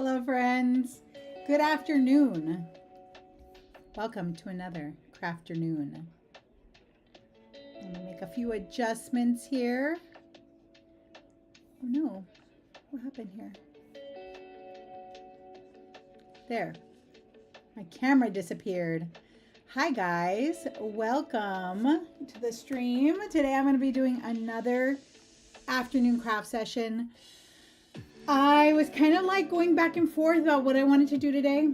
Hello, friends. Good afternoon. Welcome to another Crafternoon. Let me make a few adjustments here. Oh no, what happened here? There, my camera disappeared. Hi guys, welcome to the stream. Today I'm going to be doing another afternoon craft session. I was kind of like going back and forth about what I wanted to do today,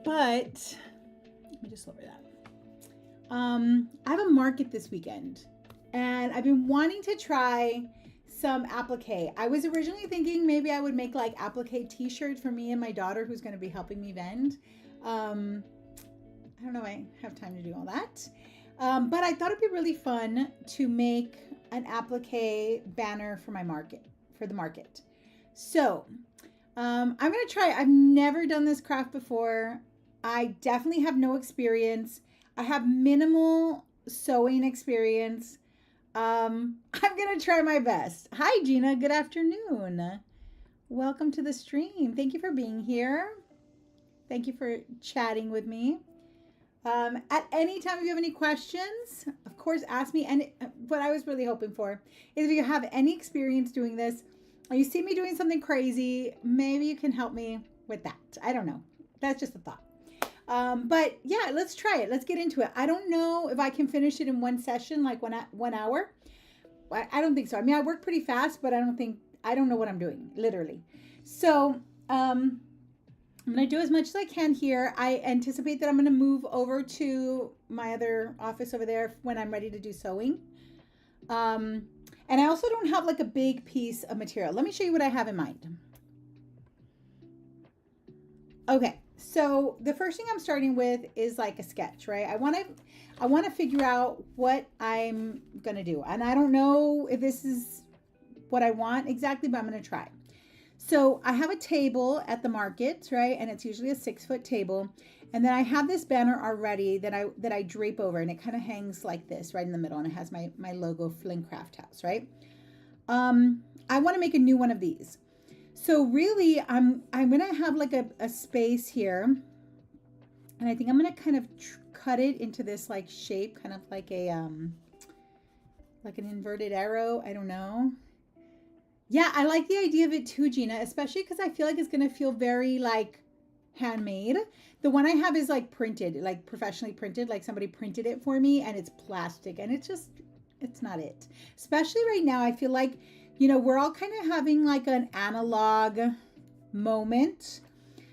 but let me just lower that. I have a market this weekend and I've been wanting to try some applique. I was originally thinking maybe I would make like applique t-shirts for me and my daughter who's going to be helping me vend. I don't know if I have time to do all that. But I thought it'd be really fun to make an applique banner for my market, for the market. So I'm going to try. I've never done this craft before. I definitely have no experience. I have minimal sewing experience. I'm going to try my best. Hi, Gina. Good afternoon. Welcome to the stream. Thank you for being here. Thank you for chatting with me. At any time, if you have any questions, of course, ask me. And what I was really hoping for is if you have any experience doing this, or you see me doing something crazy, maybe you can help me with that. I don't know. That's just a thought. But yeah, let's try it. Let's get into it. I don't know if I can finish it in one session, like 1 hour. I don't think so. I mean, I work pretty fast, but I don't know what I'm doing, literally. So I'm going to do as much as I can here. I anticipate that I'm going to move over to my other office over there when I'm ready to do sewing. And I also don't have like a big piece of material. Let me show you what I have in mind. Okay, so the first thing I'm starting with is like a sketch, right? I want to figure out what I'm going to do. And I don't know if this is what I want exactly, but I'm going to try. So I have a table at the market, right? And it's usually a 6-foot table. And then I have this banner already that I drape over, and it kind of hangs like this right in the middle, and it has my logo, Flynn Craft House, right? I want to make a new one of these. So really, I'm gonna have like a space here, and I think I'm gonna kind of cut it into this like shape, kind of like a like an inverted arrow. I don't know. Yeah, I like the idea of it too, Gina, especially because I feel like it's gonna feel very like handmade. The one I have is like printed, like professionally printed, like somebody printed it for me, and it's plastic, and it's not it. Especially right now, I feel like, you know, we're all kind of having like an analog moment.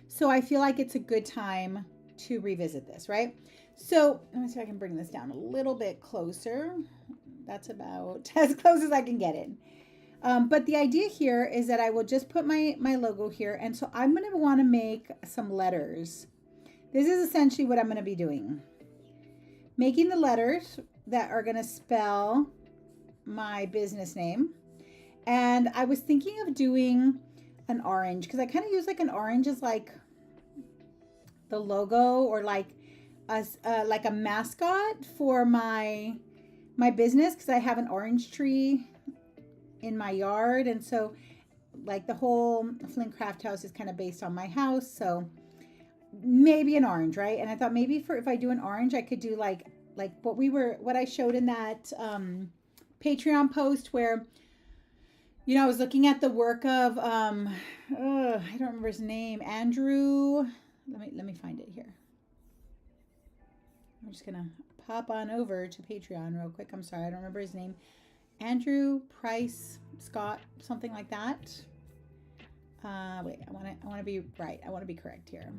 So I feel like it's a good time to revisit this, right? So let me see if I can bring this down a little bit closer. That's about as close as I can get it. But the idea here is that I will just put my logo here. And so I'm going to want to make some letters. This is essentially what I'm going to be doing. Making the letters that are going to spell my business name. And I was thinking of doing an orange because I kind of use like an orange as like the logo or like a mascot for my business, because I have an orange tree in my yard, and so like the whole Flynn Craft House is kind of based on my house, so maybe an orange, right? And I thought maybe if I do an orange, I could do like what I showed in that Patreon post where, you know, I was looking at the work of I don't remember his name, Andrew. Let me find it here. I'm just gonna pop on over to Patreon real quick. I'm sorry, I don't remember his name. Andrew Price Scott, something like that. Wait, I want to be right. I want to be correct here.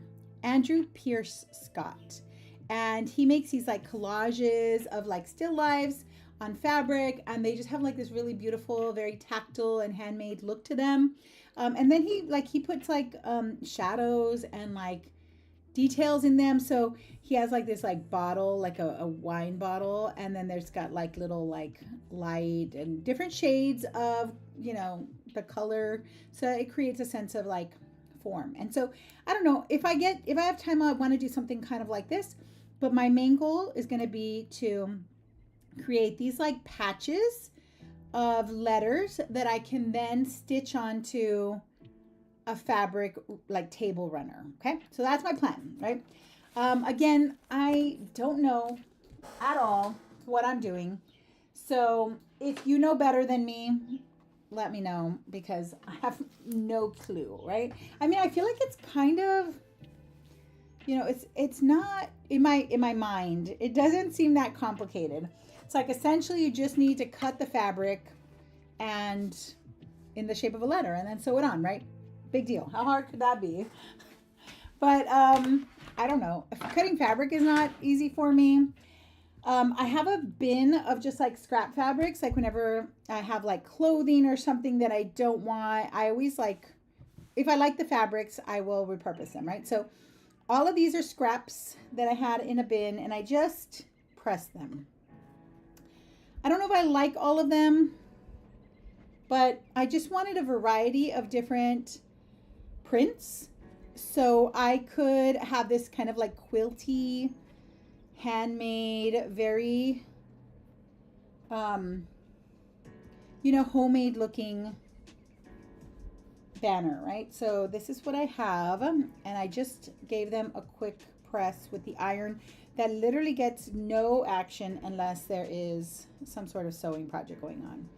Andrew Pierce Scott, and he makes these like collages of like still lives on fabric, and they just have like this really beautiful, very tactile and handmade look to them. And then he puts like shadows and like details in them. So he has like this like bottle, like a wine bottle, and then there's got like little like light and different shades of, you know, the color, so it creates a sense of like form. And so I don't know, if I have time, I want to do something kind of like this, but my main goal is going to be to create these like patches of letters that I can then stitch onto a fabric like table runner. Okay, so that's my plan, right? Again, I don't know at all what I'm doing. So if you know better than me, let me know because I have no clue, right? I mean, I feel like it's kind of, it's not in my mind. It doesn't seem that complicated. It's like essentially you just need to cut the fabric and in the shape of a letter and then sew it on, right? Big deal. How hard could that be? But I don't know. Cutting fabric is not easy for me. I have a bin of just like scrap fabrics. Like whenever I have like clothing or something that I don't want, I always like, if I like the fabrics, I will repurpose them, right? So all of these are scraps that I had in a bin and I just press them. I don't know if I like all of them, but I just wanted a variety of different prints. So I could have this kind of like quilty, handmade, very, homemade looking banner, right? So this is what I have. And I just gave them a quick press with the iron that literally gets no action unless there is some sort of sewing project going on.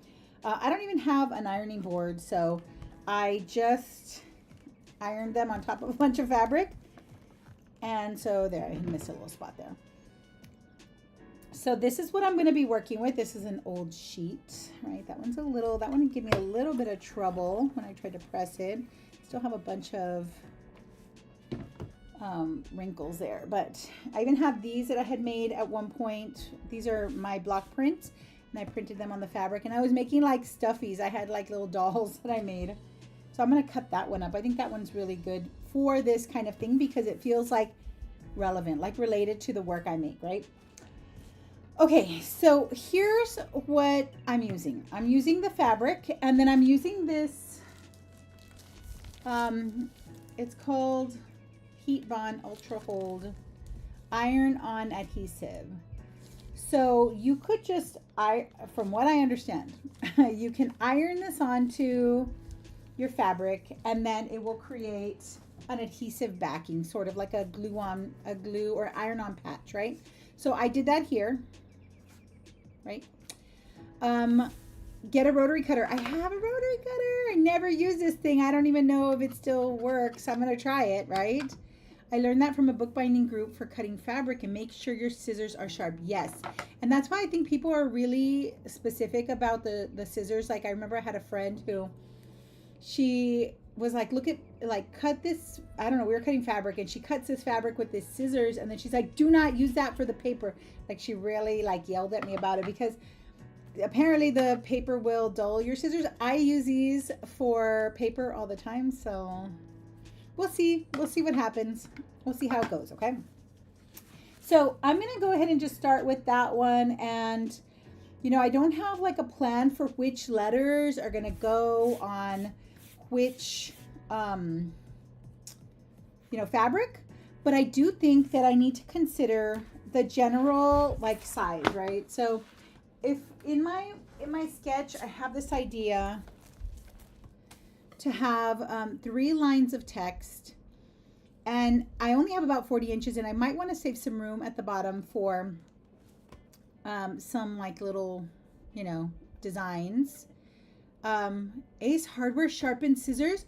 I don't even have an ironing board, so I just ironed them on top of a bunch of fabric. And so there, I missed a little spot there. So this is what I'm going to be working with. This is an old sheet, right? That one gave me a little bit of trouble when I tried to press it. Still have a bunch of wrinkles there, but I even have these that I had made at one point. These are my block prints and I printed them on the fabric and I was making like stuffies. I had like little dolls that I made. So I'm going to cut that one up. I think that one's really good for this kind of thing because it feels like relevant, like related to the work I make, right? Okay, so here's what I'm using. I'm using the fabric and then I'm using this, it's called Heat Bond Ultra Hold iron-on adhesive. So you could just, from what I understand, you can iron this onto your fabric and then it will create an adhesive backing, sort of like a glue or iron-on patch, right? So I did that here, right? Get a rotary cutter. I have a rotary cutter. I never use this thing. I don't even know if it still works. I'm going to try it, right? I learned that from a bookbinding group for cutting fabric and make sure your scissors are sharp. Yes. And that's why I think people are really specific about the scissors. Like I remember I had a friend who she was like, look at, like, cut this. I don't know. We were cutting fabric and she cuts this fabric with this scissors. And then she's like, do not use that for the paper. Like she really like yelled at me about it because apparently the paper will dull your scissors. I use these for paper all the time. So we'll see what happens. We'll see how it goes. Okay. So I'm going to go ahead and just start with that one. And, I don't have like a plan for which letters are going to go on which, fabric, but I do think that I need to consider the general like size, right? So if in my sketch, I have this idea to have 3 lines of text and I only have about 40 inches and I might want to save some room at the bottom for some like little, designs. Ace Hardware sharpened scissors.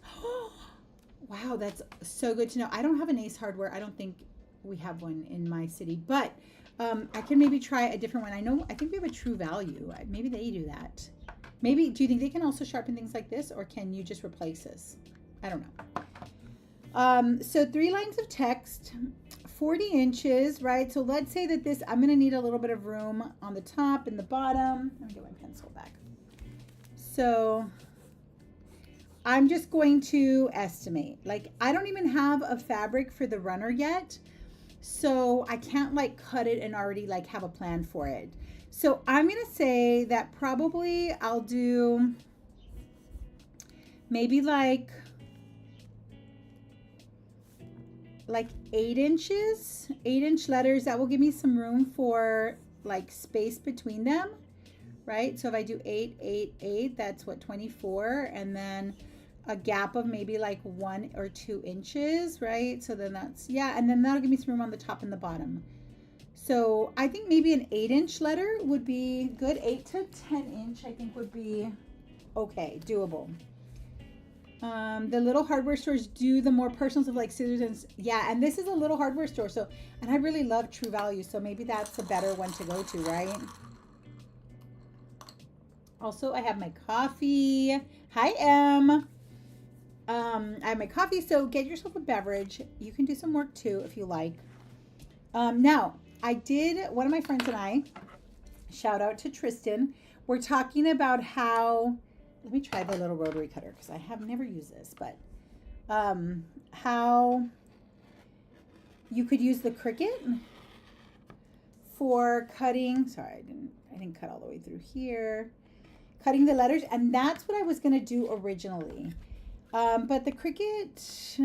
Wow, that's so good to know. I don't have an Ace Hardware. I don't think we have one in my city, but I can maybe try a different one. I think we have a True Value. Maybe they do that. Maybe, do you think they can also sharpen things like this or can you just replace this? I don't know. So 3 lines of text, 40 inches, right? So let's say that this, I'm going to need a little bit of room on the top and the bottom. Let me get my pencil back. So I'm just going to estimate. Like I don't even have a fabric for the runner yet. So I can't like cut it and already like have a plan for it. So I'm going to say that probably I'll do maybe like 8 inches, 8-inch letters. That will give me some room for like space between them, right? So if I do 8, 8, 8, that's what, 24. And then a gap of maybe like 1 or 2 inches, right? So then that's, yeah, and then that'll give me some room on the top and the bottom. So I think maybe an 8-inch letter would be good. 8 to 10-inch I think would be okay, doable. The little hardware stores do the more personal stuff like scissors and yeah, and this is a little hardware store, so, and I really love True Value, so maybe that's a better one to go to, right? Also, I have my coffee. Hi, Em. I have my coffee, so get yourself a beverage. You can do some work too if you like. Now, one of my friends and I, shout out to Tristan, we're talking about how, let me try the little rotary cutter because I have never used this, but how you could use the Cricut for cutting. Sorry, I didn't cut all the way through here. Cutting the letters, and that's what I was gonna do originally. But the Cricut,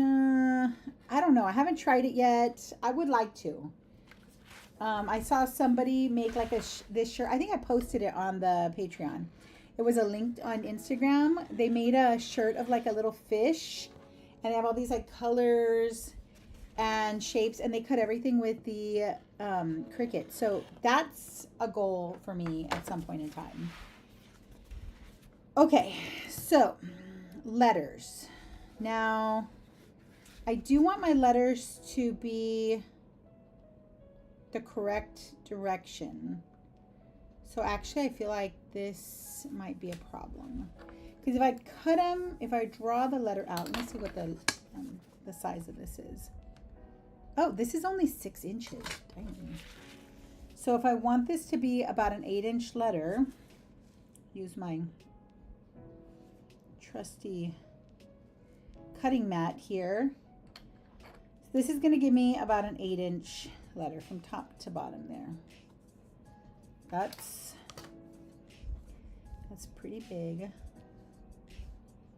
I don't know. I haven't tried it yet. I would like to. I saw somebody make like this shirt. I think I posted it on the Patreon. It was a link on Instagram. They made a shirt of like a little fish, and they have all these like colors and shapes, and they cut everything with the Cricut. So that's a goal for me at some point in time. Okay, so letters. Now, I do want my letters to be the correct direction. So actually, I feel like this might be a problem. Because if I cut them, if I draw the letter out, let me see what the size of this is. Oh, this is only 6 inches. Dang. So if I want this to be about an 8-inch letter, use my trusty cutting mat here. So this is going to give me about an 8-inch letter from top to bottom there. That's pretty big. I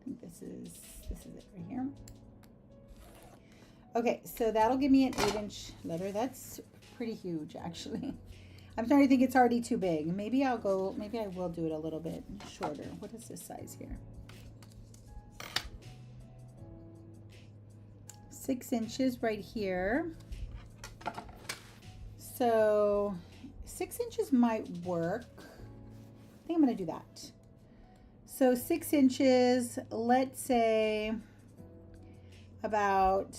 think this is it right here. Okay, so that'll give me an 8-inch letter. That's pretty huge, actually. I'm starting to think it's already too big. Maybe I will do it a little bit shorter. What is this size here? 6 inches right here. So 6 inches might work. I think I'm going to do that. So 6 inches, let's say about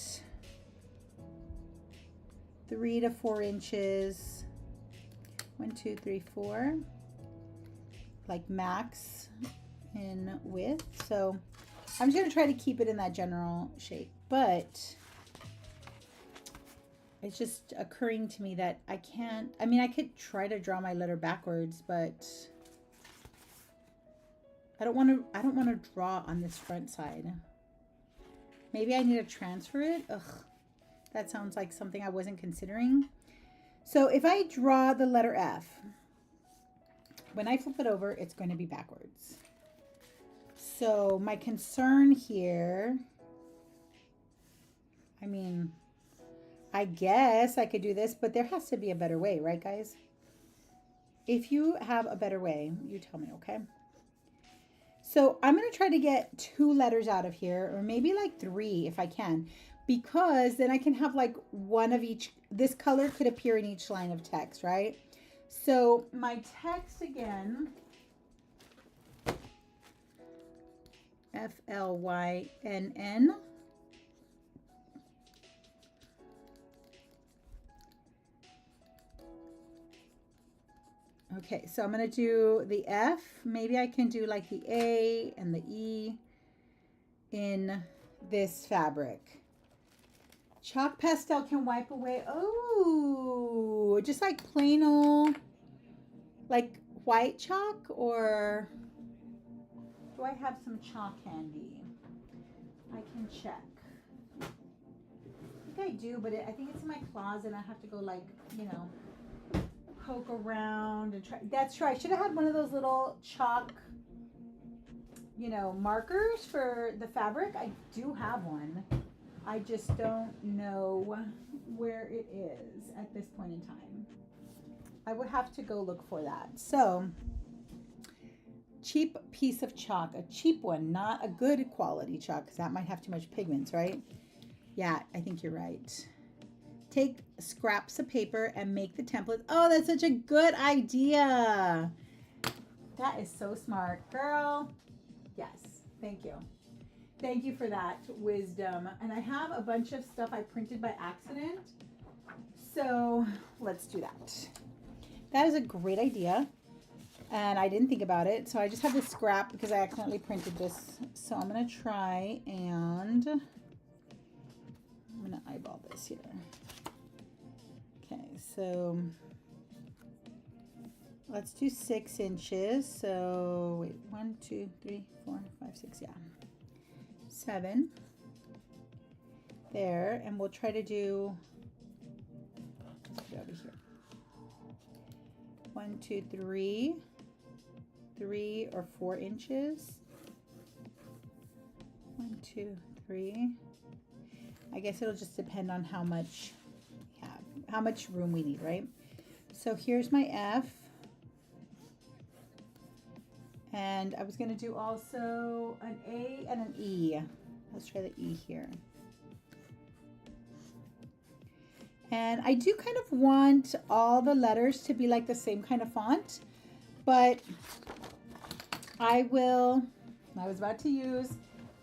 3 to 4 inches. 1, 2, 3, 4. Like max in width. So I'm just going to try to keep it in that general shape. But it's just occurring to me that I can't, I mean, I could try to draw my letter backwards, but I don't want to draw on this front side. Maybe I need to transfer it. Ugh, that sounds like something I wasn't considering. So if I draw the letter F, when I flip it over, it's going to be backwards. So my concern here, I mean, I guess I could do this, but there has to be a better way, right, guys? If you have a better way, you tell me, okay? So I'm going to try to get 2 letters out of here, or maybe like 3 if I can, because then I can have like one of each. This color could appear in each line of text, right? So my text again, FLYNN. Okay, so I'm going to do the F. Maybe I can do like the A and the E in this fabric. Chalk pastel can wipe away. Oh, just like plain old, like white chalk, or do I have some chalk handy? I can check. I think I do, but I think it's in my closet. I have to go like, you know, poke around and try. That's right. I should have had one of those little chalk, you know, markers for the fabric. I do have one. I just don't know where it is at this point in time. I would have to go look for that. So cheap piece of chalk, a cheap one, not a good quality chalk, because that might have too much pigments, right? Yeah, I think you're right. Take scraps of paper and make the template. Oh, that's such a good idea. That is so smart, girl. Yes, thank you. Thank you for that wisdom. And I have a bunch of stuff I printed by accident. So let's do that. That is a great idea. And I didn't think about it. So I just have this scrap because I accidentally printed this. So I'm going to try and I'm going to eyeball this here. Okay, so let's do 6 inches. So wait, 1, 2, 3, 4, 5, 6, yeah. 7. There, and we'll try to do, let's put it over here. 1, 2, 3. 3 or 4 inches. 1, 2, 3. I guess it'll just depend on how much we have, how much room we need, right? So here's my F. And I was going to do also an A and an E. Let's try the E here. And I do kind of want all the letters to be like the same kind of font, but I was about to use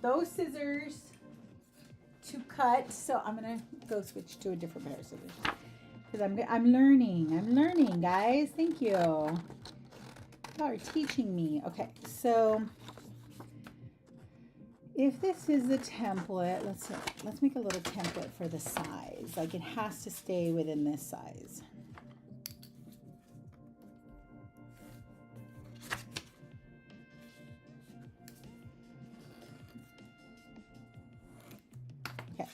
those scissors to cut, so I'm gonna go switch to a different pair of scissors because I'm learning, guys. Thank you. Y'all are teaching me. Okay, so if this is the template, let's make a little template for the size. Like it has to stay within this size. Okay,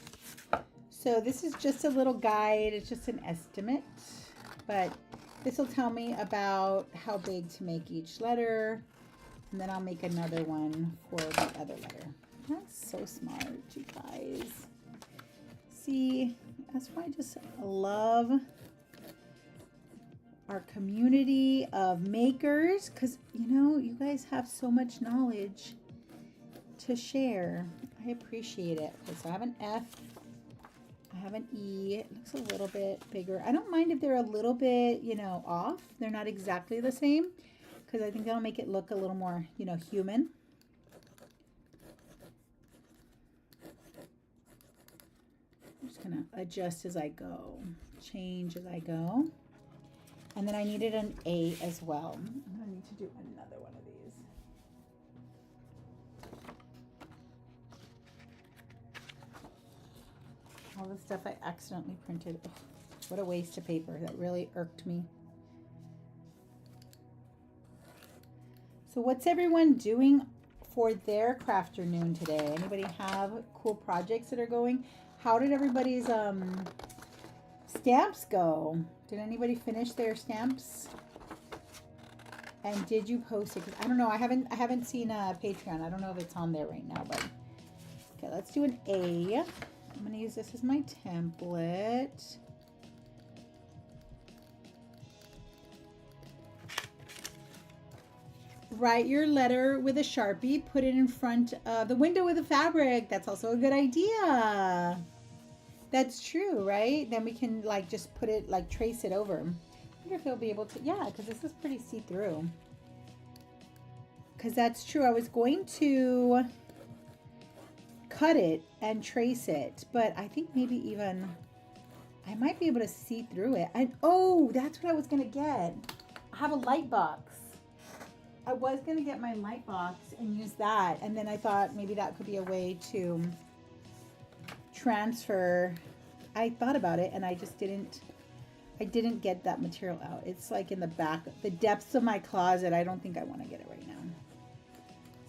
so this is just a little guide. It's just an estimate, but this will tell me about how big to make each letter, and then I'll make another one for the other letter. That's so smart, you guys. See, that's why I just love our community of makers, because, you know, you guys have so much knowledge to share. I appreciate it. Okay, so I have an F. I have an E. It looks a little bit bigger. I don't mind if they're a little bit, you know, off. They're not exactly the same, because I think that'll make it look a little more, you know, human. I'm just gonna adjust as I go, change as I go. And then I needed an A as well. I'm gonna need to do another one of these. All the stuff I accidentally printed. Ugh, what a waste of paper. That really irked me. So what's everyone doing for their Crafternoon today? Anybody have cool projects that are going? How did everybody's stamps go? Did anybody finish their stamps? And did you post it? Because I don't know. I haven't seen Patreon. I don't know if it's on there right now. But okay, let's do an A. I'm gonna use this as my template. Write your letter with a Sharpie. Put it in front of the window with a fabric. That's also a good idea. That's true, right? Then we can like just put it, like trace it over. I wonder if he'll be able to, yeah, because this is pretty see-through. Because that's true. I was going to cut it and trace it, but I think maybe even I might be able to see through it. And oh, that's what I was gonna get. I have a light box. I was gonna get my light box and use that, and then I thought maybe that could be a way to transfer. I thought about it and I just didn't get that material out. It's like in the back, the depths of my closet. I don't think I want to get it right now.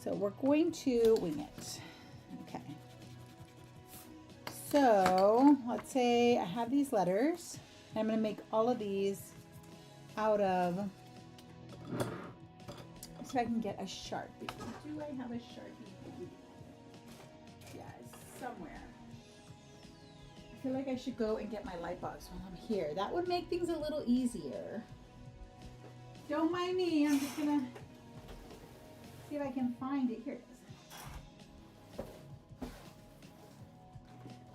So we're going to wing it. Okay. So let's say I have these letters. And I'm going to make all of these out of, so I can get a Sharpie. Do I have a Sharpie? Yes, somewhere. I feel like I should go and get my light box while I'm here. That would make things a little easier. Don't mind me. I'm just gonna See if I can find it. Here it is.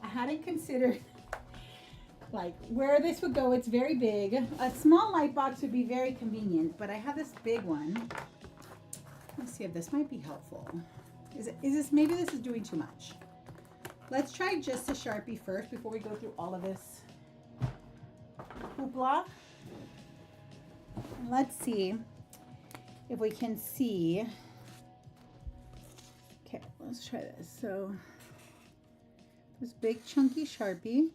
I hadn't considered like where this would go. It's very big. A small light box would be very convenient, but I have this big one. Let's see if this might be helpful. Is this, maybe this is doing too much. Let's try just a Sharpie first before we go through all of this hoopla. And let's see if we can see. Okay, let's try this. So this big chunky Sharpie.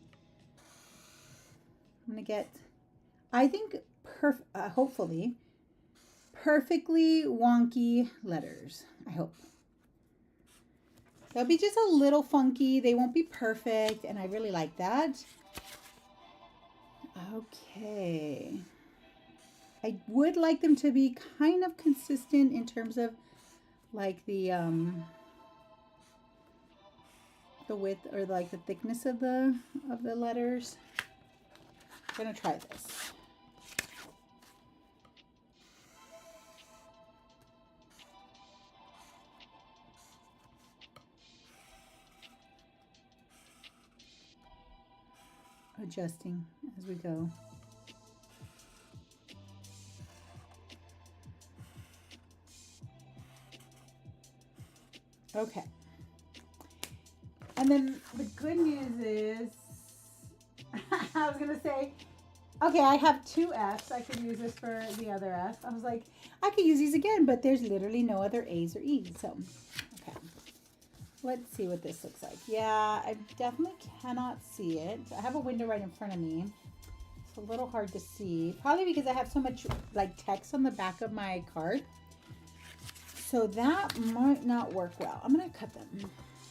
I'm gonna get, I think, hopefully, perfectly wonky letters. I hope. They'll be just a little funky. They won't be perfect, and I really like that. Okay. I would like them to be kind of consistent in terms of like the width or like the thickness of the letters. I'm gonna try this. Adjusting as we go. Okay. And then the good news is, I was gonna say, okay, I have two Fs. I could use this for the other F. I was like, I could use these again, but there's literally no other A's or E's. So, okay. Let's see what this looks like. Yeah, I definitely cannot see it. I have a window right in front of me. It's a little hard to see. Probably because I have so much like text on the back of my card. So that might not work well. I'm going to cut them.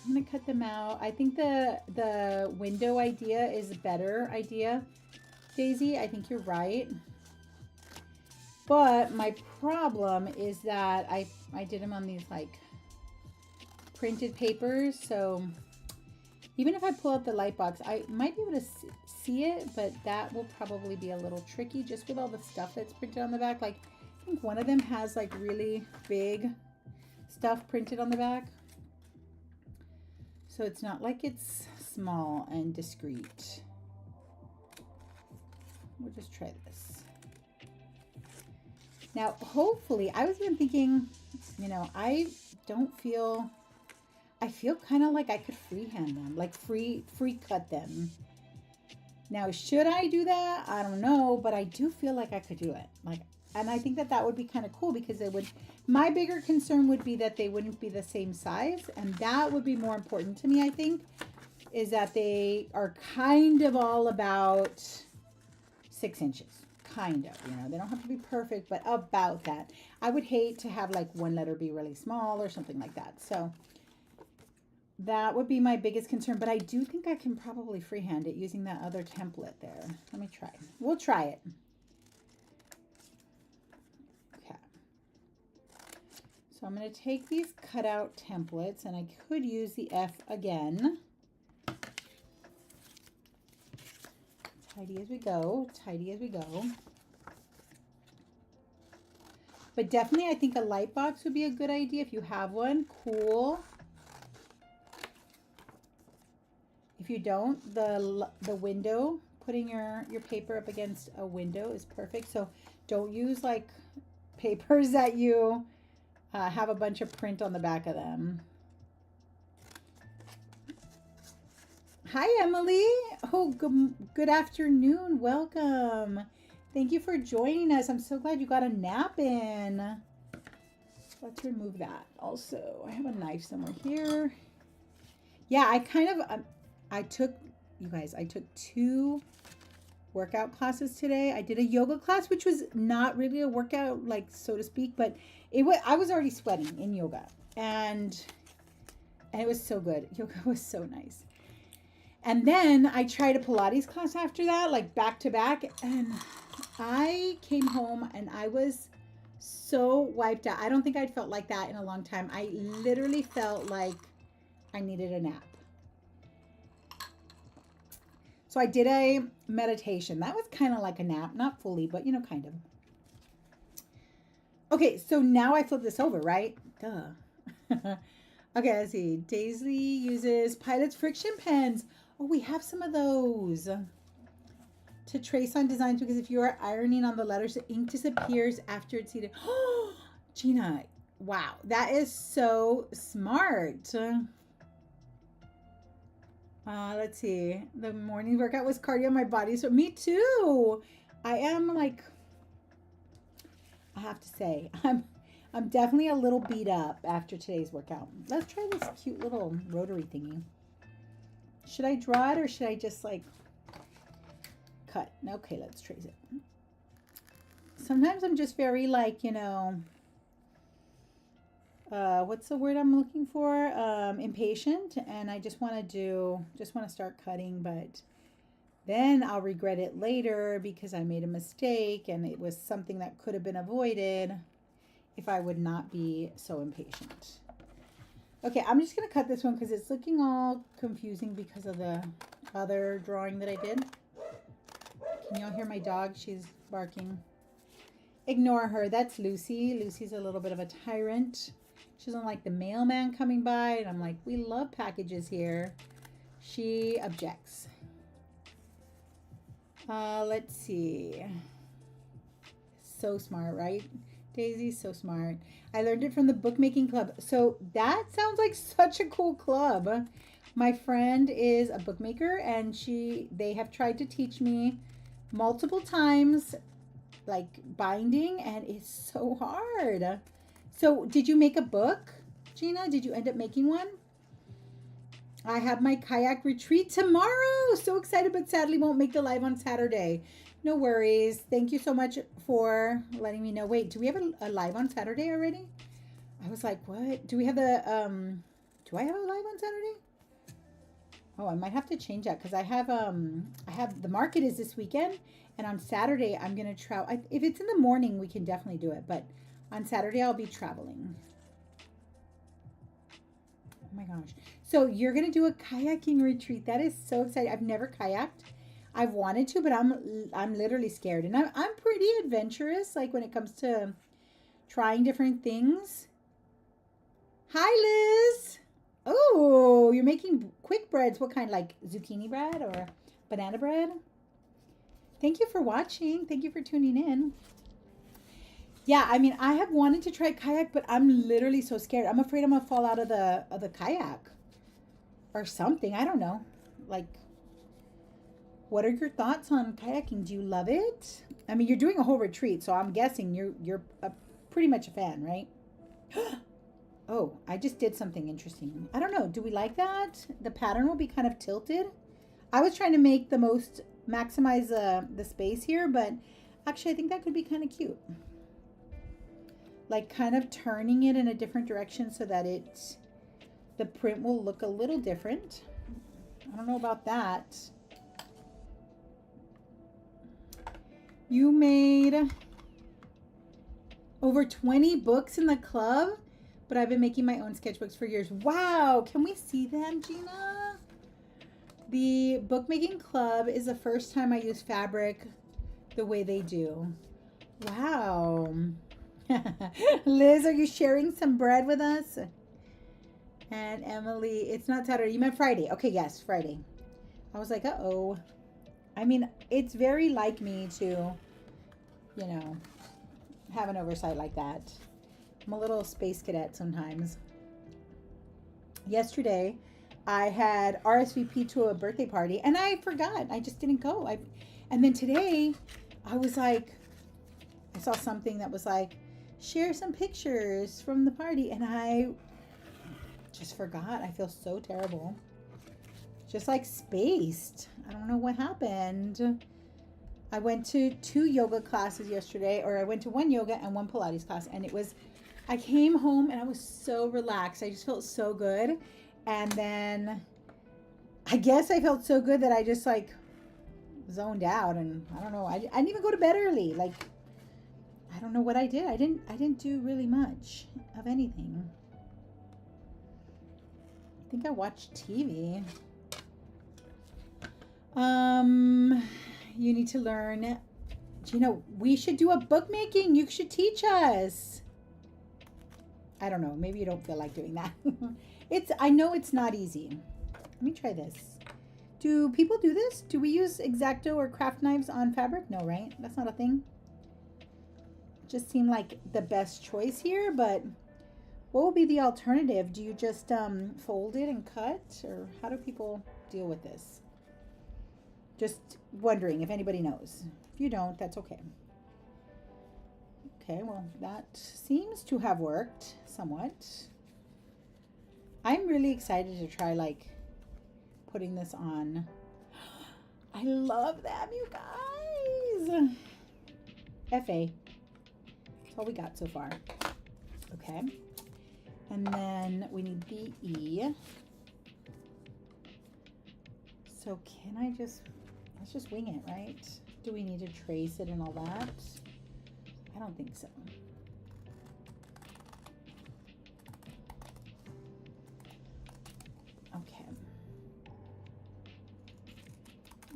I'm going to cut them out. I think the window idea is a better idea, Daisy. I think you're right. But my problem is that I did them on these like printed papers. So even if I pull out the light box, I might be able to see it, but that will probably be a little tricky just with all the stuff that's printed on the back. Like I think one of them has like really big stuff printed on the back. So it's not like it's small and discreet. We'll just try this. Now, hopefully, I was even thinking, you know, I feel kind of like I could freehand them, like free cut them. Now, should I do that? I don't know, but I do feel like I could do it. Like, and I think that would be kind of cool because it would, my bigger concern would be that they wouldn't be the same size. And that would be more important to me, I think, is that they are kind of all about 6 inches. Kind of, you know, they don't have to be perfect, but about that. I would hate to have like one letter be really small or something like that. So that would be my biggest concern, but I do think I can probably freehand it using that other template there. Let me try. We'll try it. Okay. So I'm going to take these cutout templates, and I could use the F again. Tidy as we go, tidy as we go. But definitely I think a light box would be a good idea if you have one. Cool. If you don't, the window, putting your paper up against a window is perfect. So don't use like papers that you have a bunch of print on the back of them. Hi, Emily. Oh, good afternoon. Welcome. Thank you for joining us. I'm so glad you got a nap in. Let's remove that. Also, I have a knife somewhere here. Yeah, I kind of, I took 2 workout classes today. I did a yoga class, which was not really a workout, like so to speak, but I was already sweating in yoga, and it was so good. Yoga was so nice. And then I tried a Pilates class after that, like back to back. And I came home and I was so wiped out. I don't think I'd felt like that in a long time. I literally felt like I needed a nap. So I did a meditation. That was kind of like a nap, not fully, but you know, kind of. Okay, so now I flip this over, right? Duh. Okay, let's see. Daisley uses Pilot's friction pens. Oh, we have some of those to trace on designs because if you are ironing on the letters, the ink disappears after it's heated. Oh, Gina, wow, that is so smart. Let's see. The morning workout was cardio. My body, so me too. I am like, I have to say, I'm definitely a little beat up after today's workout. Let's try this cute little rotary thingy. Should I draw it or should I just like cut? Okay, let's trace it. Sometimes I'm just very like, you know, what's the word I'm looking for? Impatient, and I just want to start cutting, but then I'll regret it later because I made a mistake and it was something that could have been avoided if I would not be so impatient. Okay, I'm just going to cut this one because it's looking all confusing because of the other drawing that I did. Can y'all hear my dog? She's barking. Ignore her. That's Lucy. Lucy's a little bit of a tyrant. She doesn't like the mailman coming by. And I'm like, we love packages here. She objects. Let's see. So smart, right? Daisy's so smart. I learned it from the bookmaking club. So that sounds like such a cool club. My friend is a bookmaker and they have tried to teach me multiple times, like binding, and it's so hard. So did you make a book, Gina? Did you end up making one? I have my kayak retreat tomorrow. So excited, but sadly won't make the live on Saturday. No worries. Thank you so much for letting me know. Wait, do we have a live on Saturday already? I was like, what? Do we have the, do I have a live on Saturday? Oh, I might have to change that because I have the market is this weekend, and on Saturday I'm going to travel. If it's in the morning, we can definitely do it, but on Saturday I'll be traveling. Oh my gosh. So you're going to do a kayaking retreat. That is so exciting. I've never kayaked. I've wanted to, but I'm literally scared. And I'm pretty adventurous, like when it comes to trying different things. Hi, Liz. Oh, you're making quick breads. What kind? Like zucchini bread or banana bread? Thank you for watching. Thank you for tuning in. Yeah, I mean, I have wanted to try kayak, but I'm literally so scared. I'm afraid I'm gonna fall out of the kayak or something. I don't know. Like, what are your thoughts on kayaking? Do you love it? I mean, you're doing a whole retreat, so I'm guessing you're pretty much a fan, right? Oh, I just did something interesting. I don't know. Do we like that? The pattern will be kind of tilted. I was trying to make maximize the space here, but actually I think that could be kind of cute. Like kind of turning it in a different direction so that the print will look a little different. I don't know about that. You made over 20 books in the club, but I've been making my own sketchbooks for years. Wow, can we see them, Gina? The bookmaking club is the first time I use fabric the way they do. Wow. Liz, are you sharing some bread with us? And Emily, it's not Saturday. You meant Friday. Okay, yes, Friday. I was like, uh-oh. I mean, it's very like me to, you know, have an oversight like that. I'm a little space cadet sometimes. Yesterday, I had RSVP to a birthday party, and I forgot. I just didn't go. And then today, I was like, I saw something that was like, share some pictures from the party, and I just forgot. I feel so terrible. Just like spaced. I don't know what happened. I went to 2 yoga classes yesterday, or I went to 1 yoga and 1 Pilates class, and I came home and I was so relaxed. I just felt so good. And then I guess I felt so good that I just like zoned out, and I don't know. I didn't even go to bed early. Like, I don't know what I did. I didn't do really much of anything. I think I watched TV. You need to learn. You know, we should do a bookmaking. You should teach us. I don't know. Maybe you don't feel like doing that. I know it's not easy. Let me try this. Do people do this? Do we use X-Acto or craft knives on fabric? No, right? That's not a thing. Just seemed like the best choice here, but what would be the alternative? Do you just fold it and cut, or how do people deal with this? Just wondering if anybody knows. If you don't, that's okay. Okay, well, that seems to have worked somewhat. I'm really excited to try like putting this on. I love them, you guys. FA. That's all we got so far. Okay. And then we need BE. So can I just, let's just wing it, right? Do we need to trace it and all that? I don't think so. Okay.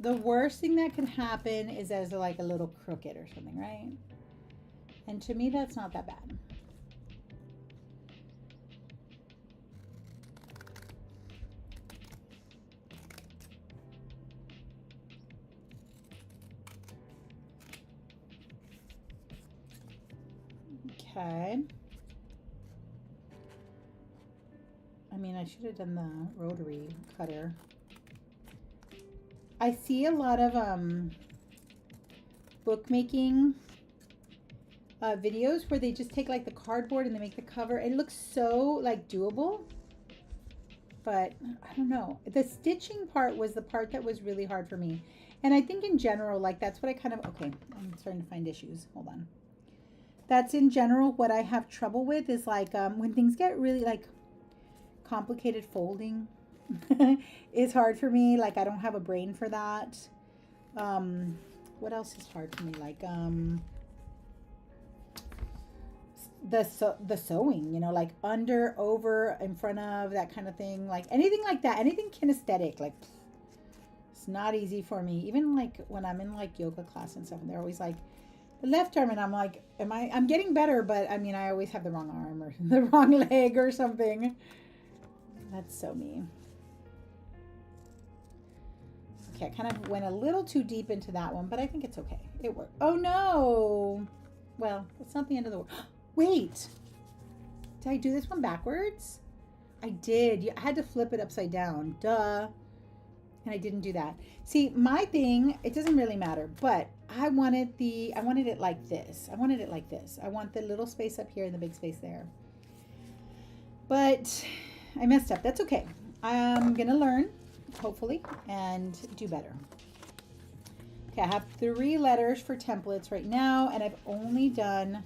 The worst thing that can happen is as like a little crooked or something, right? And to me, that's not that bad. Okay. I mean, I should have done the rotary cutter. I see a lot of bookmaking videos where they just take like the cardboard and they make the cover. It looks so like doable, but I don't know. The stitching part was the part that was really hard for me. And I think in general, like that's what I kind of, okay, I'm starting to find issues. Hold on. That's in general what I have trouble with is like when things get really like complicated, folding is hard for me. Like I don't have a brain for that. What else is hard for me? Like the sewing, you know, like under, over, in front of, that kind of thing. Like anything like that, anything kinesthetic, like it's not easy for me. Even like when I'm in like yoga class and stuff, and they're always like the left arm, and I'm like, I'm getting better, but I mean, I always have the wrong arm or the wrong leg or something. That's so me. Okay, I kind of went a little too deep into that one, but I think it's okay. It worked. Oh no. Well, it's not the end of the world. Wait. Did I do this one backwards? I did. I had to flip it upside down. Duh. And I didn't do that. See, my thing, it doesn't really matter, but I wanted it like this. I wanted it like this. I want the little space up here and the big space there. But I messed up. That's okay. I'm going to learn, hopefully, and do better. Okay, I have 3 letters for templates right now, and I've only done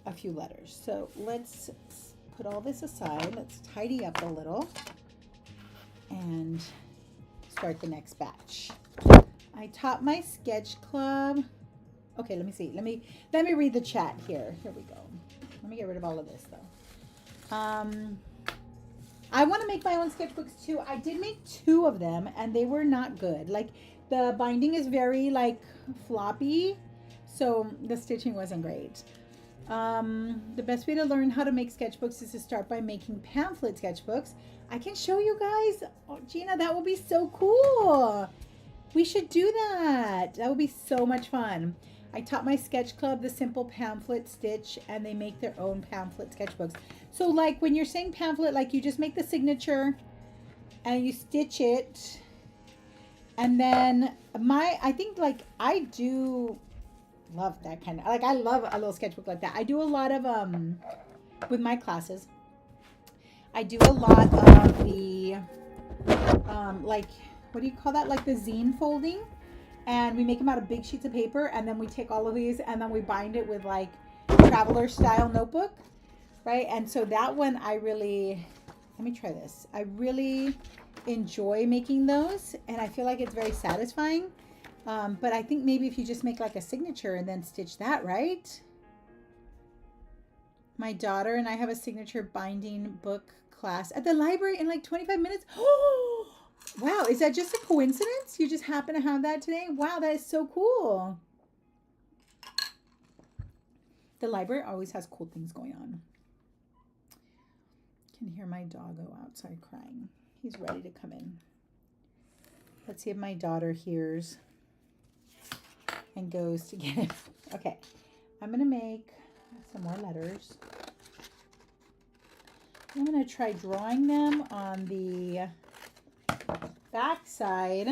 a few letters. So let's put all this aside. Let's tidy up a little and start the next batch. I taught my sketch club. Okay, let me see. Let me read the chat here. Here we go. Let me get rid of all of this though. I want to make my own sketchbooks too. I did make 2 of them and they were not good. Like the binding is very like floppy, so the stitching wasn't great. The best way to learn how to make sketchbooks is to start by making pamphlet sketchbooks. I can show you guys. Oh, Gina, that will be so cool. We should do that. That would be so much fun. I taught my sketch club the simple pamphlet stitch, and they make their own pamphlet sketchbooks. So like when you're saying pamphlet, like you just make the signature and you stitch it. And then I think like I do love that kind of, like I love a little sketchbook like that. I do a lot of, with my classes, I do a lot of the, like, what do you call that? Like the zine folding. And we make them out of big sheets of paper. And then we take all of these and then we bind it with like traveler style notebook. Right. And so that one I really, let me try this. I really enjoy making those. And I feel like it's very satisfying. But I think maybe if you just make like a signature and then stitch that, right? My daughter and I have a signature binding book class at the library in like 25 minutes. Oh, wow. Is that just a coincidence? You just happen to have that today? Wow, that is so cool. The library always has cool things going on. Can hear my doggo outside crying. He's ready to come in. Let's see if my daughter hears and goes to get it. Okay, I'm gonna make some more letters. I'm gonna try drawing them on the back side,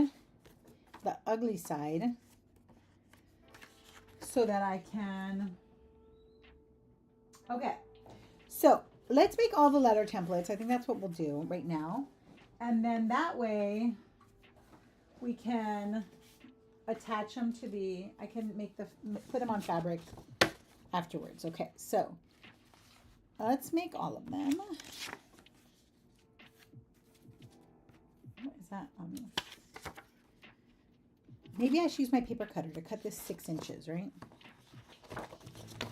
the ugly side, so that I can, okay, so let's make all the letter templates. I think that's what we'll do right now. And then that way we can attach them to the, I can make the, put them on fabric afterwards. Okay, so let's make all of them. What is that on me? Maybe I should use my paper cutter to cut this 6 inches, right?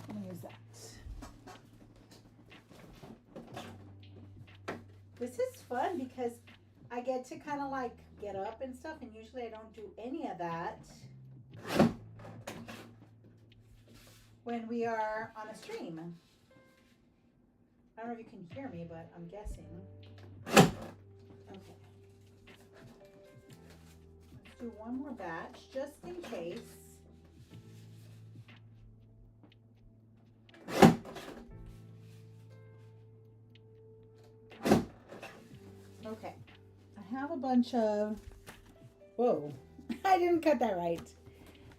Let me use that. This is fun because I get to kind of like get up and stuff, and usually I don't do any of that when we are on a stream. I don't know if you can hear me, but I'm guessing. Okay. Let's do one more batch just in case. Okay. I have a bunch of, whoa, I didn't cut that right.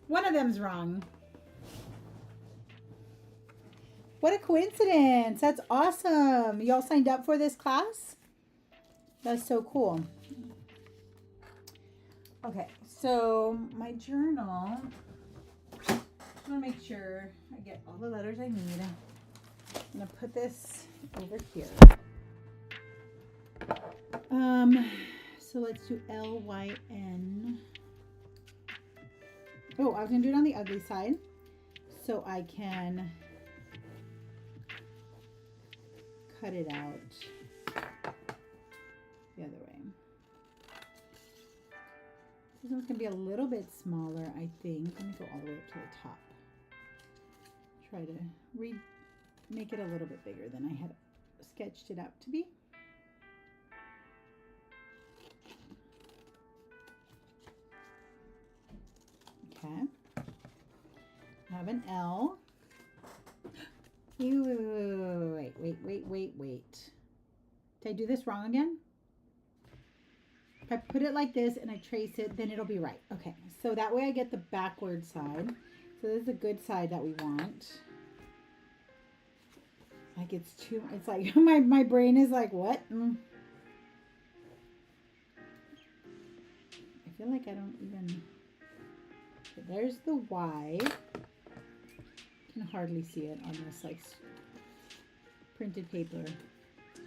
One of them's wrong. What a coincidence. That's awesome. Y'all signed up for this class? That's so cool. Okay, so my journal, I want to make sure I get all the letters I need. I'm going to put this over here. So let's do L-Y-N. Oh, I was going to do it on the ugly side so I can cut it out the other way. This one's going to be a little bit smaller, I think. Let me go all the way up to the top. Try to make it a little bit bigger than I had sketched it out to be. Okay. I have an L. Wait. Did I do this wrong again? If I put it like this and I trace it, then it'll be right. Okay, so that way I get the backward side. So this is the good side that we want. Like it's like my brain is like, what? I feel like I don't even, okay, there's the Y. You can hardly see it on this like printed paper.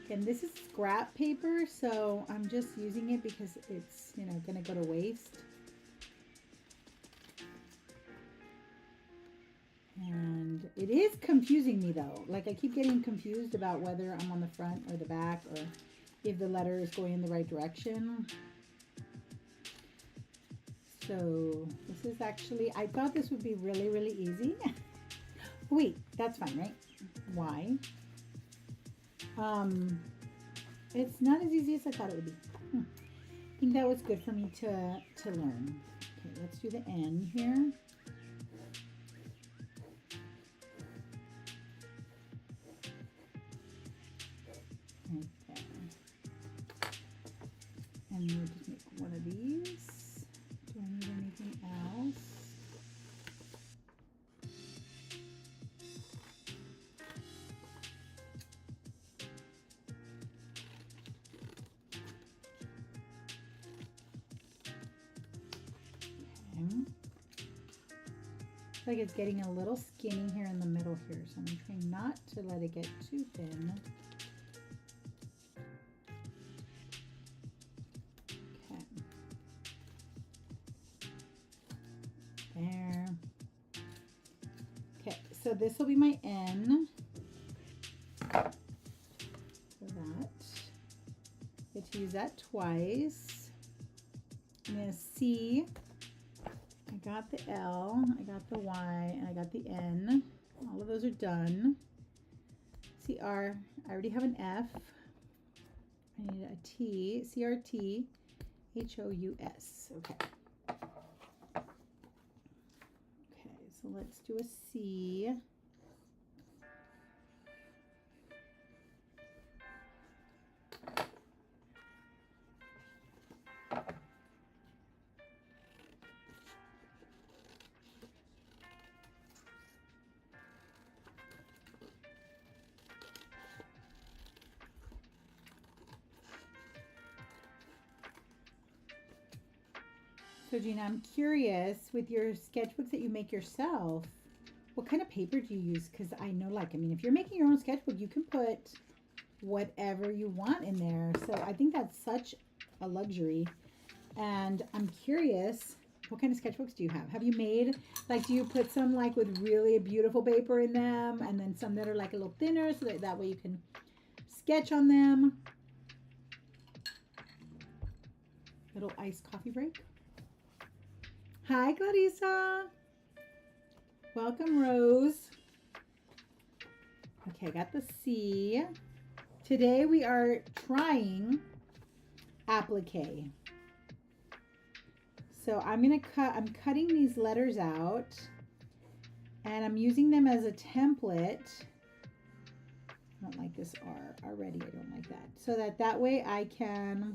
And this is scrap paper, so I'm just using it because it's, you know, gonna go to waste. And it is confusing me though. Like I keep getting confused about whether I'm on the front or the back or if the letter is going in the right direction. So this is actually, I thought this would be really, really easy. Wait, that's fine, right? Why? It's not as easy as I thought it would be. I think that was good for me to learn. Okay, let's do the N here. Right there. And we'll just make one of these. Do I need anything else? Like it's getting a little skinny here in the middle here, so I'm trying not to let it get too thin. Okay. There. Okay, so this will be my N. For that. Get to use that twice. I'm going to C. I got the L, I got the Y, and I got the N. All of those are done. CR, I already have an F. I need a T, CRT, HOUS. Okay. Okay, so let's do a C. So Gina, I'm curious, with your sketchbooks that you make yourself, what kind of paper do you use? Because I know, like, I mean, if you're making your own sketchbook, you can put whatever you want in there. So I think that's such a luxury. And I'm curious, what kind of sketchbooks do you have? Have you made, like, do you put some like with really beautiful paper in them, and then some that are like a little thinner so that way you can sketch on them? Little iced coffee break. Hi, Clarissa. Welcome, Rose. Okay, I got the C. Today we are trying applique. So I'm cutting these letters out and I'm using them as a template. I don't like this R already. I don't like that. So that way I can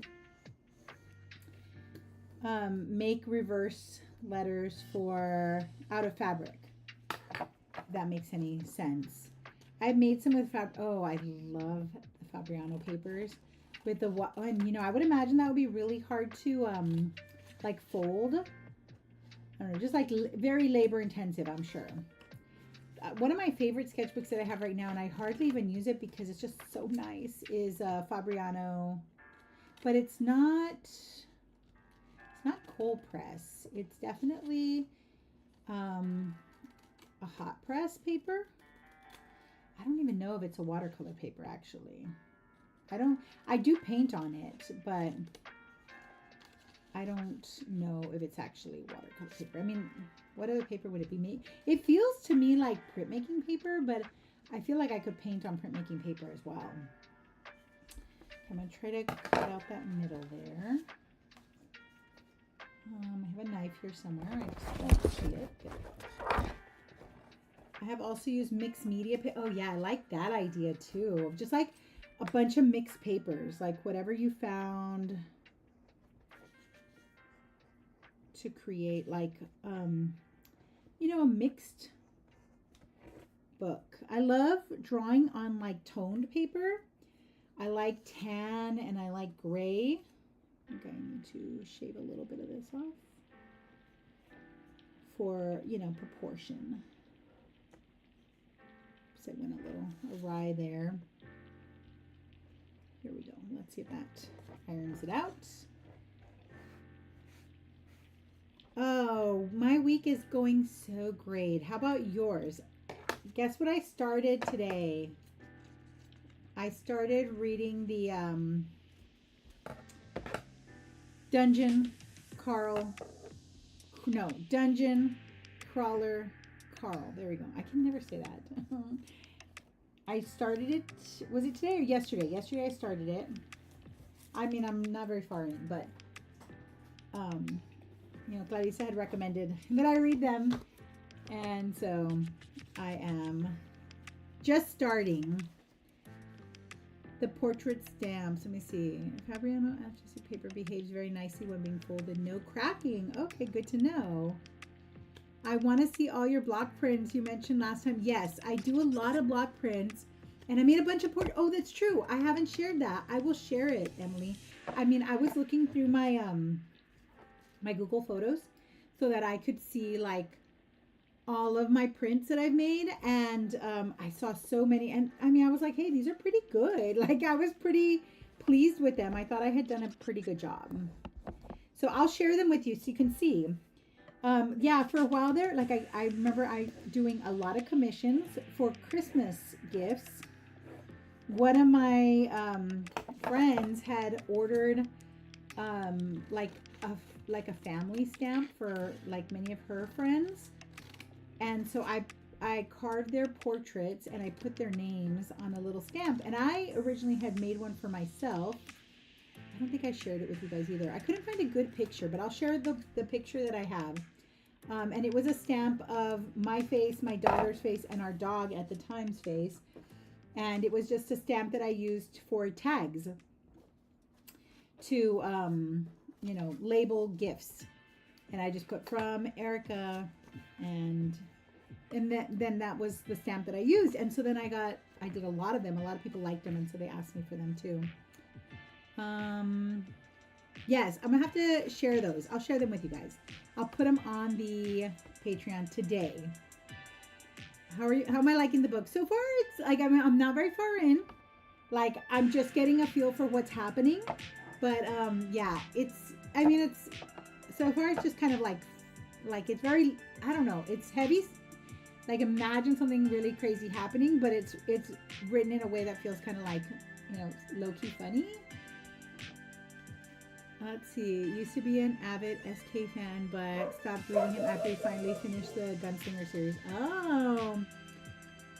make reverse letters out of fabric. If that makes any sense. I've made some with oh, I love the Fabriano papers with the and you know, I would imagine that would be really hard to like fold. I don't know, just like very labor intensive, I'm sure. One of my favorite sketchbooks that I have right now, and I hardly even use it because it's just so nice, is Fabriano, but it's not cold press. It's definitely a hot press paper. I don't even know if it's a watercolor paper, actually. I do paint on it, but I don't know if it's actually watercolor paper. I mean, what other paper would it be made? It feels to me like printmaking paper, but I feel like I could paint on printmaking paper as well. I'm going to try to cut out that middle there. I have a knife here somewhere. I just don't see it. I have also used mixed media. Oh yeah, I like that idea too. Just like a bunch of mixed papers, like whatever you found to create like, you know, a mixed book. I love drawing on like toned paper. I like tan and I like gray. I think I need to shave a little bit of this off for, you know, proportion. So I went a little awry there. Here we go. Let's see if that irons it out. Oh, my week is going so great. How about yours? Guess what I started today? I started reading the Dungeon Crawler Carl. There we go. I can never say that. I started it, was it today or yesterday? Yesterday I started it. I mean, I'm not very far in, but, you know, Clarissa had recommended that I read them. And so I am just starting the portrait stamps. Let me see. Fabriano artistic paper behaves very nicely when being folded. No cracking. Okay, good to know. I want to see all your block prints you mentioned last time. Yes, I do a lot of block prints, and I made a bunch of oh, that's true. I haven't shared that. I will share it, Emily. I mean, I was looking through my my Google Photos so that I could see like all of my prints that I've made, and I saw so many, and I mean, I was like, hey, these are pretty good. Like, I was pretty pleased with them. I thought I had done a pretty good job. So I'll share them with you so you can see. Yeah, for a while there, like I remember doing a lot of commissions for Christmas gifts. One of my friends had ordered like a family stamp for like many of her friends, and so I carved their portraits and I put their names on a little stamp. And I originally had made one for myself, don't think I shared it with you guys either. I couldn't find a good picture, but I'll share the picture that I have. And it was a stamp of my face, my daughter's face, and our dog at the time's face. And it was just a stamp that I used for tags to, you know, label gifts. And I just put from Erica, and then that was the stamp that I used. And so then I did a lot of them. A lot of people liked them, and so they asked me for them too. Yes, I'm gonna have to share those. I'll share them with you guys. I'll put them on the Patreon today. How am I liking the book? So far, it's like I'm not very far in. Like, I'm just getting a feel for what's happening. But yeah, it's so far it's just kind of like it's very, I don't know, it's heavy. Like, imagine something really crazy happening, but it's written in a way that feels kind of like, you know, low-key funny. Let's see. Used to be an avid SK fan, but stopped reading him after he finally finished the Gunslinger series. Oh,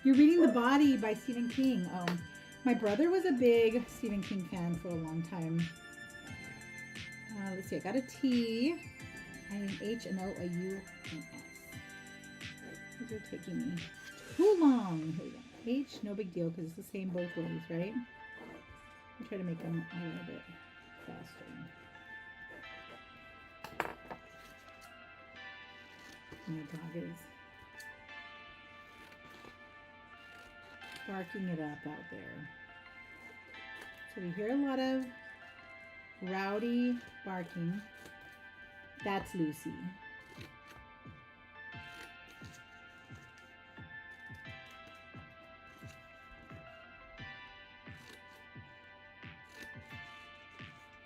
you're reading The Body by Stephen King. Oh, my brother was a big Stephen King fan for a long time. Let's see. I got a T, and an H, an O, a U, an S. These are taking me too long. Here we go. H, no big deal because it's the same both ways, right? I'll try to make them a little bit faster. My dog is barking it up out there. So we hear a lot of rowdy barking. That's Lucy.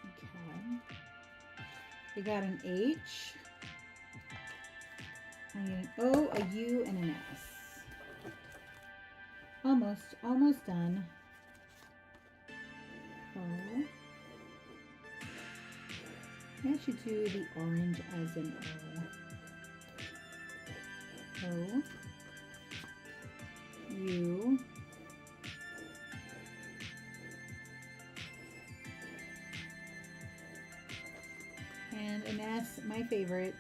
Okay. We got an H. I need an O, a U, and an S. Almost done. O. I should do the orange as an O. O. U. And an S, my favorite.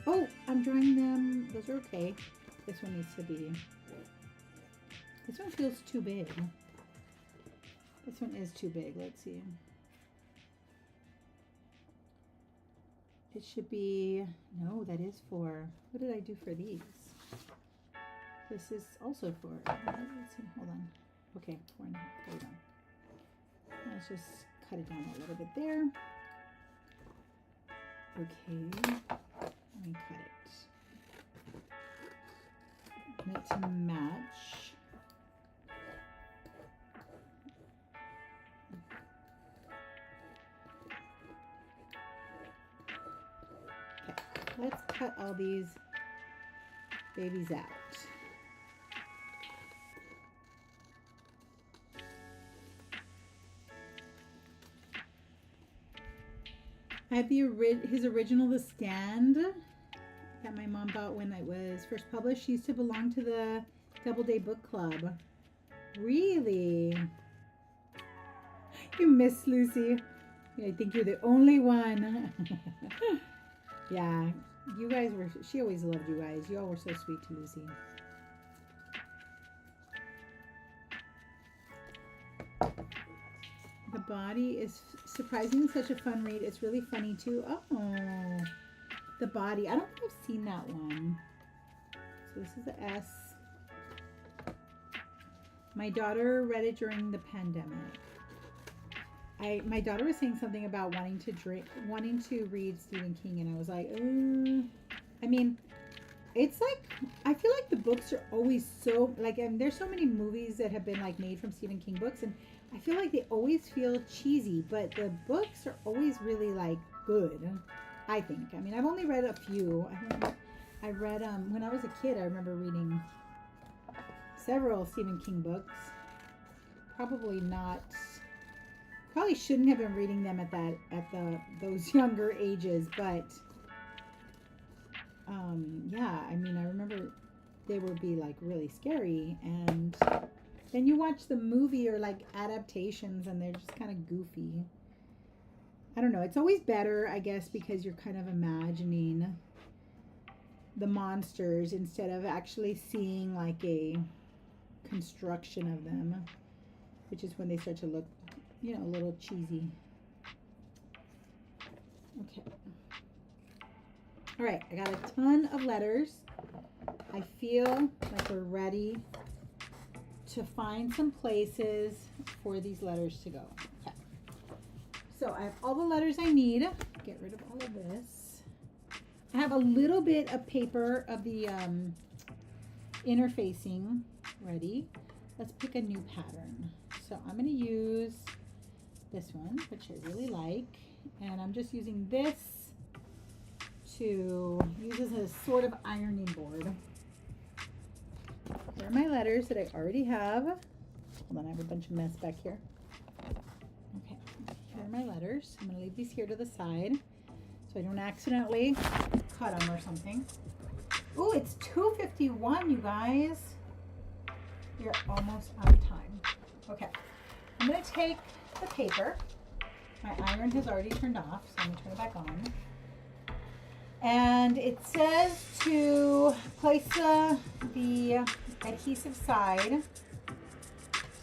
Oh, I'm drawing them. Those are okay. This one needs to be. This one feels too big. This one is too big. Let's see. It should be. No, that is for. What did I do for these? This is also for. Let's see. Hold on. Okay, 4.5. Hold on. Let's just cut it down a little bit there. Okay. Let me cut it. Need to match. Okay, let's cut all these babies out. I have his original The Stand that my mom bought when it was first published. She used to belong to the Doubleday Book Club. Really? You miss Lucy. I think you're the only one. Yeah, you guys were, she always loved you guys. You all were so sweet to Lucy. The Body is surprisingly such a fun read. It's really funny too. Oh, The Body. I don't think I've seen that one. So this is the S. My daughter read it during the pandemic. My daughter was saying something about wanting to read Stephen King, and I was like, I mean, it's like, I feel like the books are always so, like, and there's so many movies that have been like made from Stephen King books, and I feel like they always feel cheesy, but the books are always really like good, I think. I mean, I've only read a few. I read, when I was a kid, I remember reading several Stephen King books. Probably shouldn't have been reading them at those younger ages, but yeah, I mean, I remember they would be like really scary, and then you watch the movie or like adaptations and they're just kind of goofy. I don't know. It's always better, I guess, because you're kind of imagining the monsters instead of actually seeing like a construction of them, which is when they start to look, you know, a little cheesy. Okay. All right, I got a ton of letters. I feel like we're ready to find some places for these letters to go. Okay. So I have all the letters I need. Get rid of all of this. I have a little bit of paper of the interfacing ready. Let's pick a new pattern. So I'm going to use this one, which I really like. And I'm just using this to use as a sort of ironing board. Here are my letters that I already have. Hold on, I have a bunch of mess back here. Okay, here are my letters. I'm going to leave these here to the side so I don't accidentally cut them or something. Oh, it's 2:51, you guys. You're almost out of time. Okay, I'm going to take the paper. My iron has already turned off, so I'm going to turn it back on. And it says to place the adhesive side,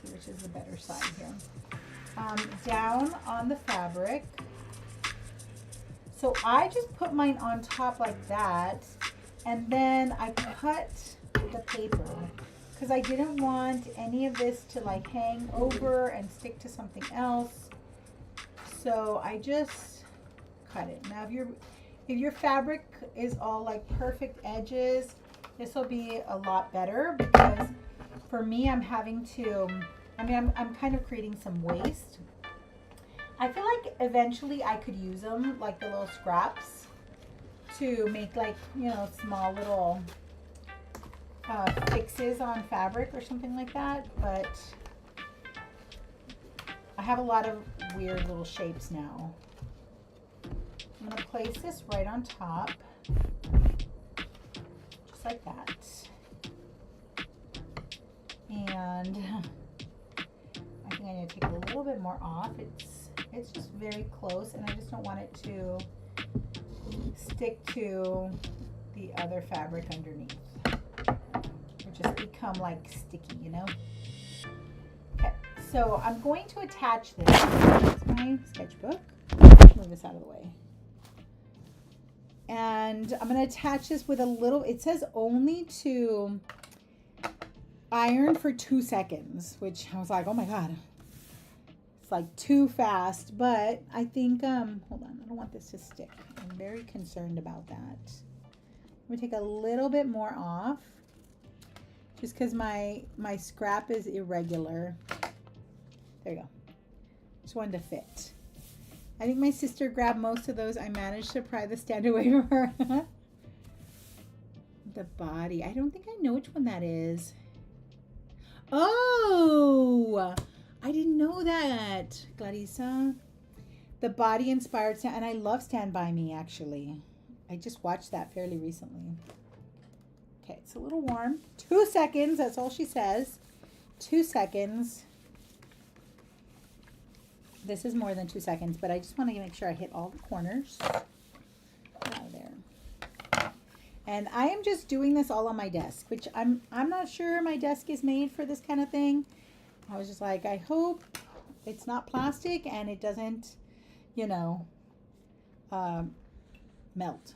see which is the better side here, down on the fabric. So I just put mine on top like that, and then I cut the paper because I didn't want any of this to like hang over and stick to something else. So I just cut it. Now if your fabric is all like perfect edges, this will be a lot better because for me, I'm having to, I'm kind of creating some waste. I feel like eventually I could use them, like the little scraps, to make like, you know, small little fixes on fabric or something like that. But I have a lot of weird little shapes now. I'm going to place this right on top, just like that. And I think I need to take a little bit more off. It's just very close, and I just don't want it to stick to the other fabric underneath, or just become like sticky, you know? Okay, so I'm going to attach this. That's my sketchbook. Move this out of the way. And I'm going to attach this with a little, it says only to iron for 2 seconds, which I was like, oh my God, it's like too fast. But I think, hold on, I don't want this to stick. I'm very concerned about that. I'm going to take a little bit more off just because my scrap is irregular. There you go. Just wanted to fit. I think my sister grabbed most of those. I managed to pry the stand away from her. The body. I don't think I know which one that is. Oh, I didn't know that, Clarissa. The body inspired stand. And I love Stand By Me, actually. I just watched that fairly recently. Okay, it's a little warm. 2 seconds. That's all she says. 2 seconds. This is more than 2 seconds, but I just want to make sure I hit all the corners. There. And I am just doing this all on my desk, which I'm not sure my desk is made for this kind of thing. I was just like, I hope it's not plastic and it doesn't, you know, melt.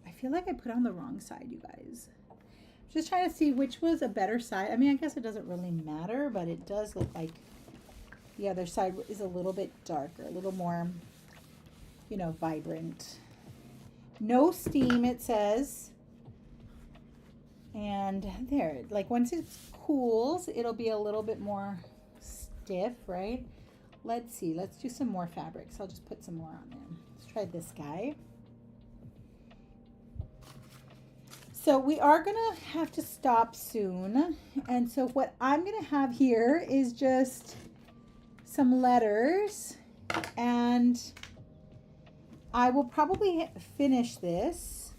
I feel like I put on the wrong side, you guys. Just trying to see which was a better side. I mean, I guess it doesn't really matter, but it does look like the other side is a little bit darker, a little more, you know, vibrant. No steam, it says. And there, like once it cools, it'll be a little bit more stiff, right? Let's see, let's do some more fabrics. I'll just put some more on there. Let's try this guy. So we are gonna have to stop soon. And so what I'm gonna have here is just some letters, and I will probably finish this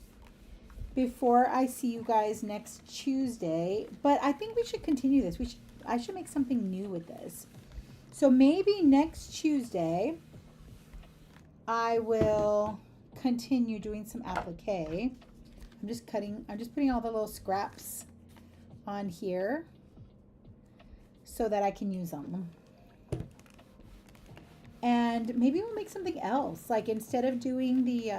before I see you guys next Tuesday, but I think we should continue this. I should make something new with this. So maybe next Tuesday I will continue doing some applique. I'm just putting all the little scraps on here so that I can use them. And maybe we'll make something else. Like instead of doing the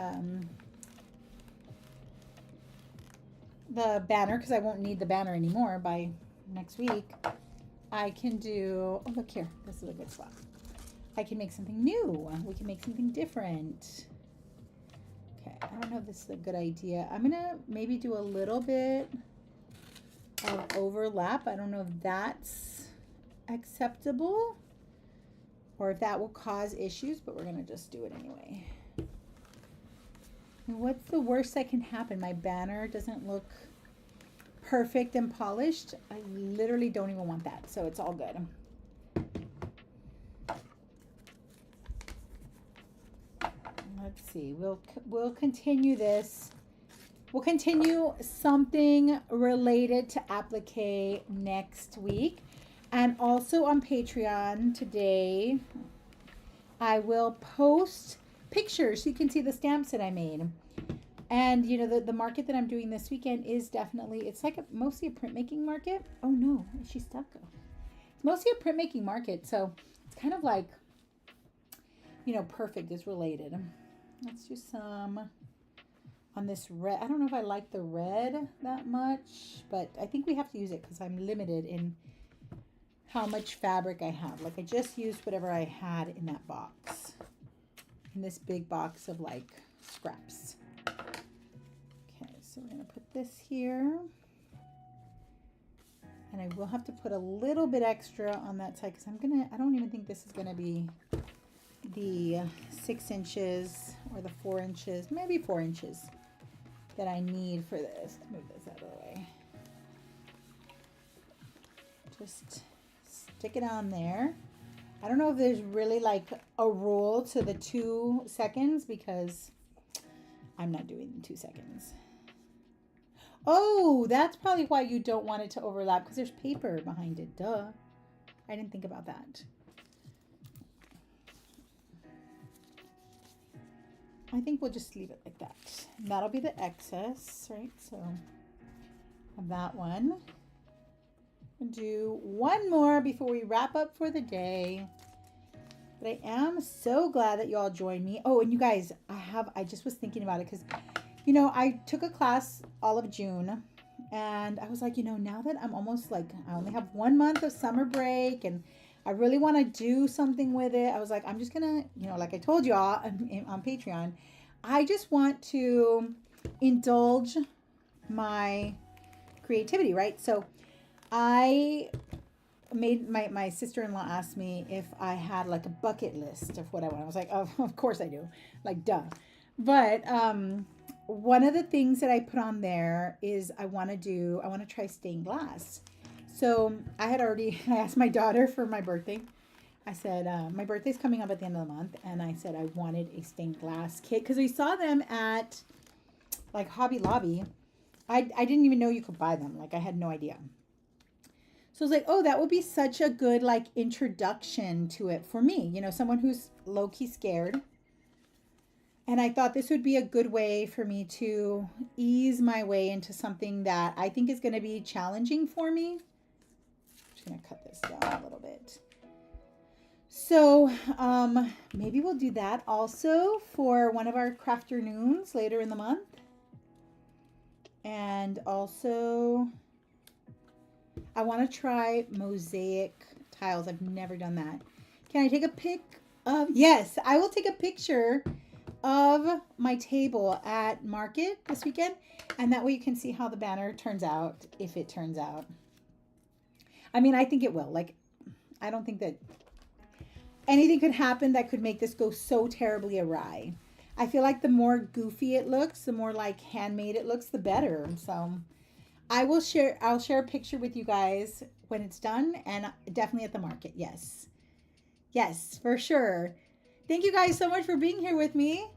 banner, because I won't need the banner anymore by next week, I can do, oh look here, this is a good spot. I can make something new. We can make something different. Okay, I don't know if this is a good idea. I'm gonna maybe do a little bit of overlap. I don't know if that's acceptable or if that will cause issues, but we're gonna just do it anyway. And what's the worst that can happen? My banner doesn't look perfect and polished. I literally don't even want that, so it's all good. Let's see, we'll continue this. We'll continue something related to applique next week. And also on Patreon today, I will post pictures so you can see the stamps that I made. And you know, the market that I'm doing this weekend is definitely, it's like mostly a printmaking market. Oh no, is she stuck? It's mostly a printmaking market, so it's kind of like, you know, perfect is related. Let's do some on this red. I don't know if I like the red that much, but I think we have to use it because I'm limited in how much fabric I have. Like I just used whatever I had in that box, in this big box of like scraps. Okay, so we're gonna put this here, and I will have to put a little bit extra on that side because I don't even think this is gonna be the 6 inches or the 4 inches, maybe 4 inches that I need for this. Let's move this out of the way. Just stick it on there. I don't know if there's really like a rule to the 2 seconds because I'm not doing 2 seconds. Oh, that's probably why you don't want it to overlap, because there's paper behind it. Duh. I didn't think about that. I think we'll just leave it like that. And that'll be the excess, right? So have that one. Do one more before we wrap up for the day. But I am so glad that you all joined me. Oh, and you guys, I just was thinking about it because, you know, I took a class all of June, and I was like, you know, now that I'm almost like, I only have 1 month of summer break and I really want to do something with it. I was like, I'm just going to, you know, like I told you all on Patreon, I just want to indulge my creativity, right? So I made my sister-in-law asked me if I had like a bucket list of what I want. I was like, oh, of course I do. Like, duh. But one of the things that I put on there is I want to try stained glass. So I asked my daughter for my birthday. I said, my birthday's coming up at the end of the month. And I said I wanted a stained glass kit because we saw them at like Hobby Lobby. I didn't even know you could buy them. Like I had no idea. So I was like, oh, that would be such a good like introduction to it for me. You know, someone who's low-key scared. And I thought this would be a good way for me to ease my way into something that I think is going to be challenging for me. I'm just going to cut this down a little bit. So maybe we'll do that also for one of our Crafternoons later in the month. And also, I want to try mosaic tiles. I've never done that. Can I take a pic of? Yes, I will take a picture of my table at market this weekend, and that way you can see how the banner turns out, if it turns out. I mean, I think it will. Like, I don't think that anything could happen that could make this go so terribly awry. I feel like the more goofy it looks, the more like handmade it looks, the better. So I'll share a picture with you guys when it's done, and definitely at the market. Yes, for sure. Thank you guys so much for being here with me.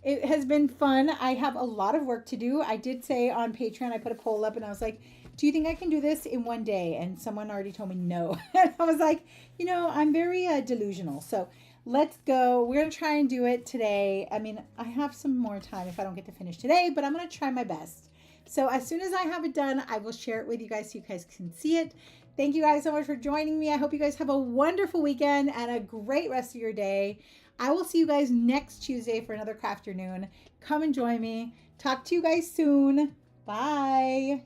It has been fun. I have a lot of work to do. I did say on Patreon, I put a poll up and I was like, do you think I can do this in one day? And someone already told me no. And I was like, you know, I'm very delusional. So let's go. We're going to try and do it today. I mean, I have some more time if I don't get to finish today, but I'm going to try my best. So as soon as I have it done, I will share it with you guys so you guys can see it. Thank you guys so much for joining me. I hope you guys have a wonderful weekend and a great rest of your day. I will see you guys next Tuesday for another Crafternoon. Come and join me. Talk to you guys soon. Bye.